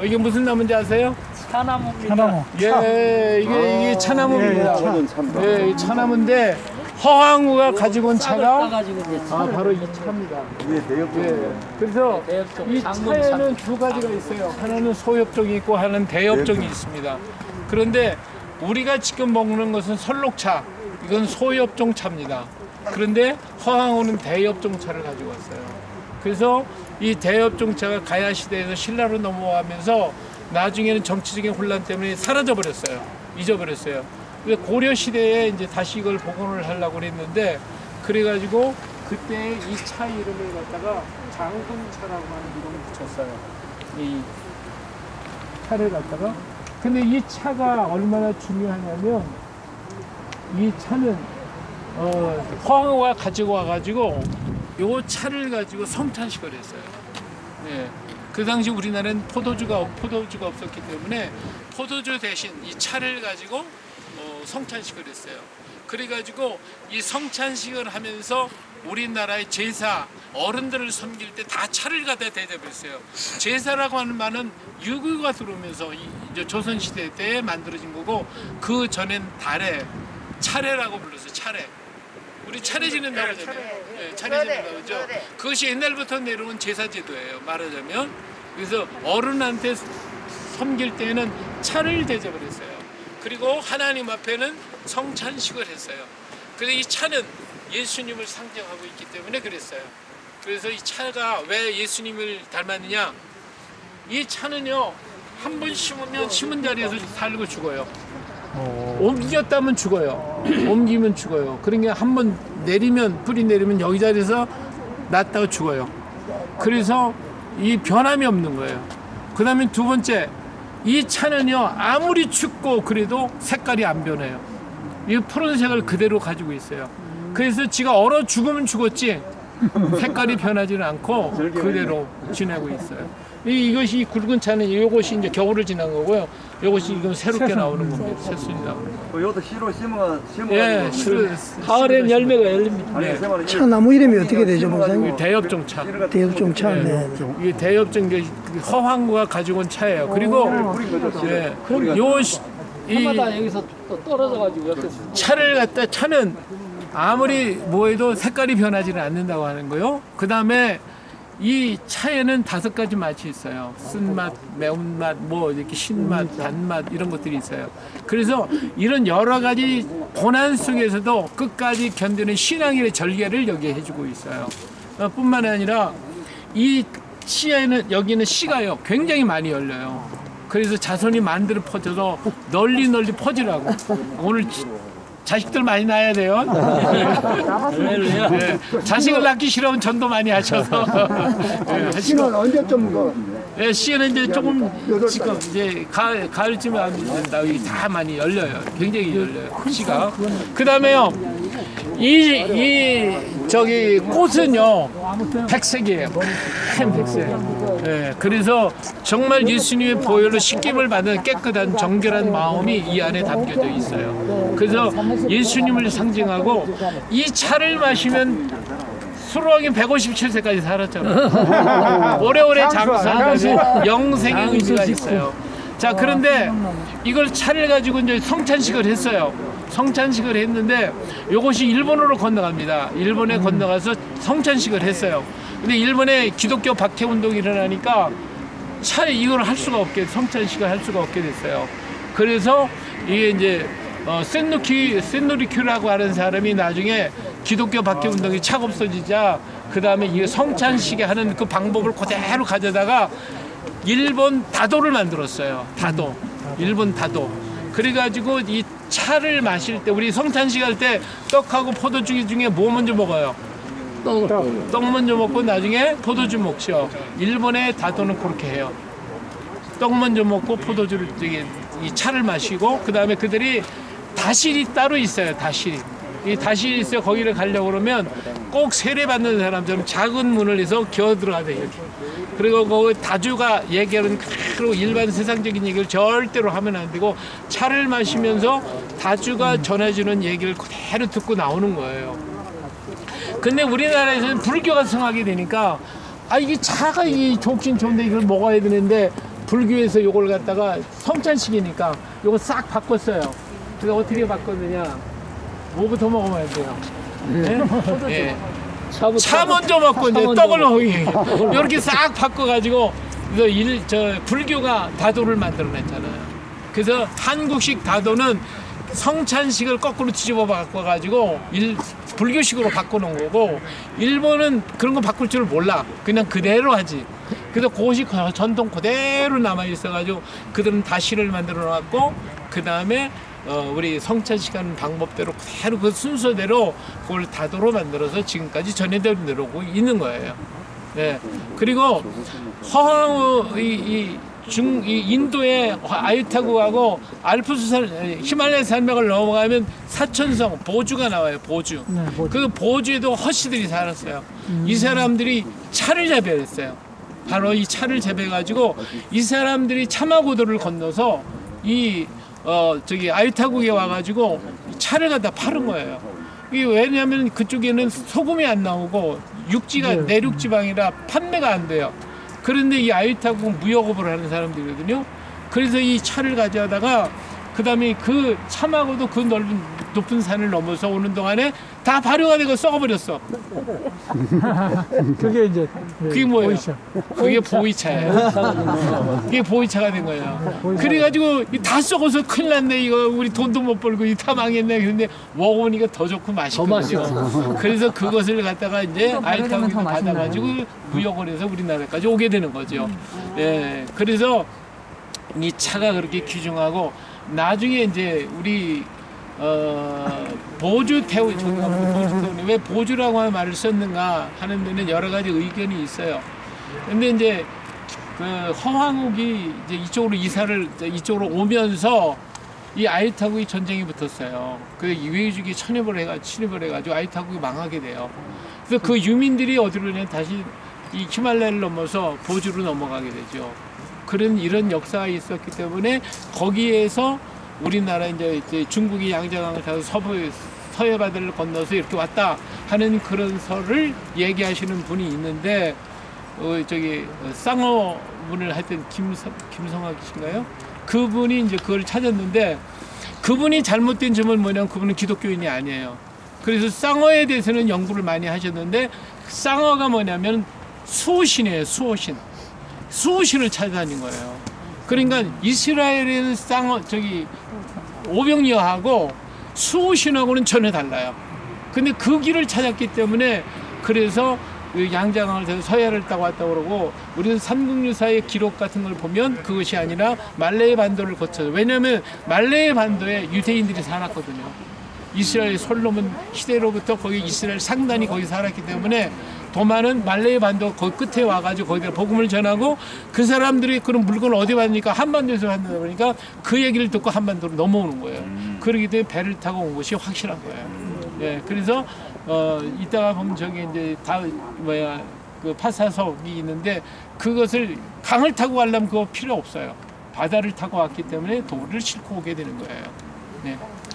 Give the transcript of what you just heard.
이게 무슨 나무인지 아세요? 차나무입니다. 차나무. 예, 이게 차나무입니다. 예, 이 차나무인데 허황우가 가지고 온 차가 따가지고 이제 바로 이 차입니다. 대역종. 예, 그래서 대역종, 이 장군 차에는 두 가지가 있어요. 하나는 소엽종이 있고 하나는 대엽종이 있습니다. 그런데 우리가 지금 먹는 것은 설록차, 이건 소엽종 차입니다. 그런데 허황우는 대엽종 차를 가지고 왔어요. 그래서 이 대엽종 차가 가야 시대에서 신라로 넘어가면서 나중에는 정치적인 혼란 때문에 사라져 버렸어요. 잊어버렸어요. 근데 고려 시대에 이제 다시 이걸 복원을 하려고 했는데 그래가지고 그때 이 차 이름을 갖다가 장군차라고 하는 이름을 붙였어요. 이 차를 갖다가. 근데 이 차가 얼마나 중요하냐면 이 차는 허황우가 가지고 와가지고 요 차를 가지고 성찬식을 했어요. 예. 그 당시 우리나라는 포도주가 없었기 때문에 포도주 대신 이 차를 가지고 성찬식을 했어요. 그래가지고 이 성찬식을 하면서 우리나라의 제사 어른들을 섬길 때 다 차를 갖다 대접했어요. 제사라고 하는 말은 유교가 들어오면서 이제 조선 시대 때 만들어진 거고 그 전엔 달에 차례라고 불렀어요. 차례. 우리 차례 지낸다고 하잖아요. 예, 차례 지낸다고 하죠. 그것이 옛날부터 내려온 제사제도예요. 말하자면. 그래서 어른한테 섬길 때에는 차를 대접을 했어요. 그리고 하나님 앞에는 성찬식을 했어요. 그래서 이 차는 예수님을 상징하고 있기 때문에 그랬어요. 그래서 이 차가 왜 예수님을 닮았느냐? 이 차는요, 한 번 심으면 심은 자리에서 살고 죽어요. 옮겼다면 죽어요. 옮기면 죽어요. 그러니까 한 번 내리면 뿌리 내리면 여기 자리에서 났다가 죽어요. 그래서 이 변함이 없는 거예요. 그 다음에 두 번째, 이 차는요 아무리 춥고 그래도 색깔이 안 변해요. 이 푸른색을 그대로 가지고 있어요. 그래서 지가 얼어 죽으면 죽었지 색깔이 변하지는 않고 그대로 지내고 있어요. 이것이 굵은 차는 이것이 이제 겨울을 지난 거고요. 이것이 이건 새롭게 나오는 겁니다. 새순이 나오는 거. 이것도 씨로 심어. 예, 가을엔 열매가 열립니다. 네. 차 나무 이름이 어떻게 되죠, 목사님? 대엽종 차. 대엽종 차. 네. 이게 대엽종 허황구가 가지고 온 차예요. 그리고 예, 해마다 여기서 또 떨어져가지고 옆에 차를 갖다 차는 아무리 뭐해도 색깔이 변하지는 않는다고 하는 거요. 그 다음에 이 차에는 5가지 맛이 있어요. 쓴맛, 매운맛, 뭐 이렇게 신맛, 단맛 이런 것들이 있어요. 그래서 이런 여러 가지 고난 속에서도 끝까지 견디는 신앙의 절개를 여기에 해주고 있어요. 뿐만 아니라 이 씨에는 여기는 씨가요 굉장히 많이 열려요. 그래서 자손이 만들어 퍼져서 널리 퍼지라고. 오늘 자식들 많이 낳아야 돼요. 네. 자식을 낳기 싫으면 전도 많이 하셔서. 씨는 언제쯤 네, 씨는 이제 조금 지금 이제 가을쯤에 된다. 여기 다 많이 열려요. 굉장히 열려요. 씨가. 그 다음에요. 저기 꽃은요 백색이에요. 한 백색. 네, 그래서 정말 예수님의 보혈로 씻김을 받은 깨끗한 정결한 마음이 이 안에 담겨져 있어요. 그래서 예수님을 상징하고 이 차를 마시면 수로왕이 157세까지 살았잖아요. 오래오래 장수하는 영생의 의미가 있어요. 자, 그런데 이걸 차를 가지고 이제 성찬식을 했어요. 성찬식을 했는데 이것이 일본으로 건너갑니다. 일본에 건너가서 성찬식을 했어요. 근데 일본에 기독교 박해 운동이 일어나니까 이걸 할 수가 없게 성찬식을 할 수가 없게 됐어요. 그래서 이게 이제 센노리큐라고 하는 사람이 나중에 기독교 박해 운동이 착 없어지자 그 다음에 이 성찬식에 하는 그 방법을 그대로 가져다가 일본 다도를 만들었어요. 다도. 일본 다도. 그래가지고 이 차를 마실 때 우리 성찬식 할 때 떡하고 포도주 중에 뭐 먼저 먹어요? 떡 먼저 먹고 나중에 포도주 먹죠. 일본의 다도는 그렇게 해요. 떡 먼저 먹고 포도주를 이 차를 마시고 그 다음에 그들이 다실이 따로 있어요. 다실. 이 다실이 있어요. 거기를 가려고 그러면 꼭 세례받는 사람처럼 작은 문을 해서 기어 들어가야 돼요. 이렇게. 그리고 그 다주가 얘기하는 그리고 일반 세상적인 얘기를 절대로 하면 안 되고 차를 마시면서 다주가 전해주는 얘기를 그대로 듣고 나오는 거예요. 근데 우리나라에서는 불교가 성하게 되니까 이게 차가 좋긴 좋은데 이걸 먹어야 되는데 불교에서 요걸 갖다가 성찬식이니까 요거 싹 바꿨어요. 그래서 어떻게 바꿨느냐? 뭐부터 먹으면 돼요? 네? 네. 차 먼저 먹고 이제 떡을 먹기. 이렇게 싹 바꿔가지고 그래서 불교가 다도를 만들어냈잖아요. 그래서 한국식 다도는 성찬식을 거꾸로 뒤집어 바꿔가지고 불교식으로 바꿔놓은 거고, 일본은 그런 거 바꿀 줄 몰라. 그냥 그대로 하지. 그래서 고식 전통 그대로 남아 있어가지고 그들은 다시를 만들어 놨고, 그 다음에 우리 성찬식 하는 방법대로 그대로 그 순서대로 그걸 다도로 만들어서 지금까지 전해되고 내려오고 있는 거예요. 네. 그리고 허황우 이 인도의 아유타구하고 알프스 히말라야 산맥을 넘어가면 사천성 보주가 나와요. 보주. 그 보주에도 허씨들이 살았어요. 이 사람들이 차를 재배했어요. 바로 이 차를 재배해가지고 이 사람들이 차마고도를 건너서 아유타국에 와가지고 차를 갖다 파는 거예요. 이게 왜냐하면 그쪽에는 소금이 안 나오고 육지가 내륙 지방이라 판매가 안 돼요. 그런데 이 아유타국은 무역업을 하는 사람들이거든요. 그래서 이 차를 가져다가 그 다음에 그 차마고도 그 넓은 높은 산을 넘어서 오는 동안에 다 발효가 되고 썩어버렸어. 그게 이제 그게 뭐예요? 그게 보이차예요. 그게 보이차가 된 거예요. 그래가지고 다 썩어서 큰일 났네. 이거 우리 돈도 못 벌고 다 망했네. 근데 먹어보니까 더 좋고 맛있거든요. 그래서 그것을 갖다가 이제 아이타국에서 받아가지고 무역을 해서 우리나라까지 오게 되는 거죠. 예, 그래서 이 차가 그렇게 귀중하고, 나중에 이제 우리 보주 태우 왜 보주라고 하는 말을 썼는가 하는 데는 여러 가지 의견이 있어요. 근데 이제 그 허황욱이 이제 이쪽으로 오면서 이 아이타국이 전쟁이 붙었어요. 그 유해주기 침입을 해가지고 아이타국이 망하게 돼요. 그래서 그 유민들이 어디로 냐 다시 이 히말라야를 넘어서 보주로 넘어가게 되죠. 이런 역사가 있었기 때문에 거기에서 우리나라 이제 중국이 양자강을 타서 서해 바다를 건너서 이렇게 왔다 하는 그런 설을 얘기하시는 분이 있는데, 쌍어 분을 하여튼 김성학이신가요? 그분이 이제 그걸 찾았는데, 그분이 잘못된 점은 뭐냐면 그분은 기독교인이 아니에요. 그래서 쌍어에 대해서는 연구를 많이 하셨는데, 쌍어가 뭐냐면 수호신이에요. 수호신을 찾아다닌 거예요. 그러니까 이스라엘에는 오병이어하고 수호신하고는 전혀 달라요. 근데 그 길을 찾았기 때문에, 그래서 양자강을 타고 서해를 따고 왔다고 그러고, 우리는 삼국유사의 기록 같은 걸 보면 그것이 아니라 말레이 반도를 거쳐서, 왜냐하면 말레이 반도에 유대인들이 살았거든요. 이스라엘 솔로몬 시대로부터 거기 이스라엘 상단이 거기 살았기 때문에 도마는 말레이 반도 거기 끝에 와가지고 거기다 복음을 전하고, 그 사람들이 그런 물건을 어디 받으니까 한반도에서 받는다 그러니까 그 얘기를 듣고 한반도로 넘어오는 거예요. 그러기 때문에 배를 타고 온 것이 확실한 거예요. 예, 그래서 이따가 보면 저기 이제 그 파사석이 있는데, 그것을 강을 타고 가려면 그거 필요 없어요. 바다를 타고 왔기 때문에 도를 싣고 오게 되는 거예요. 네.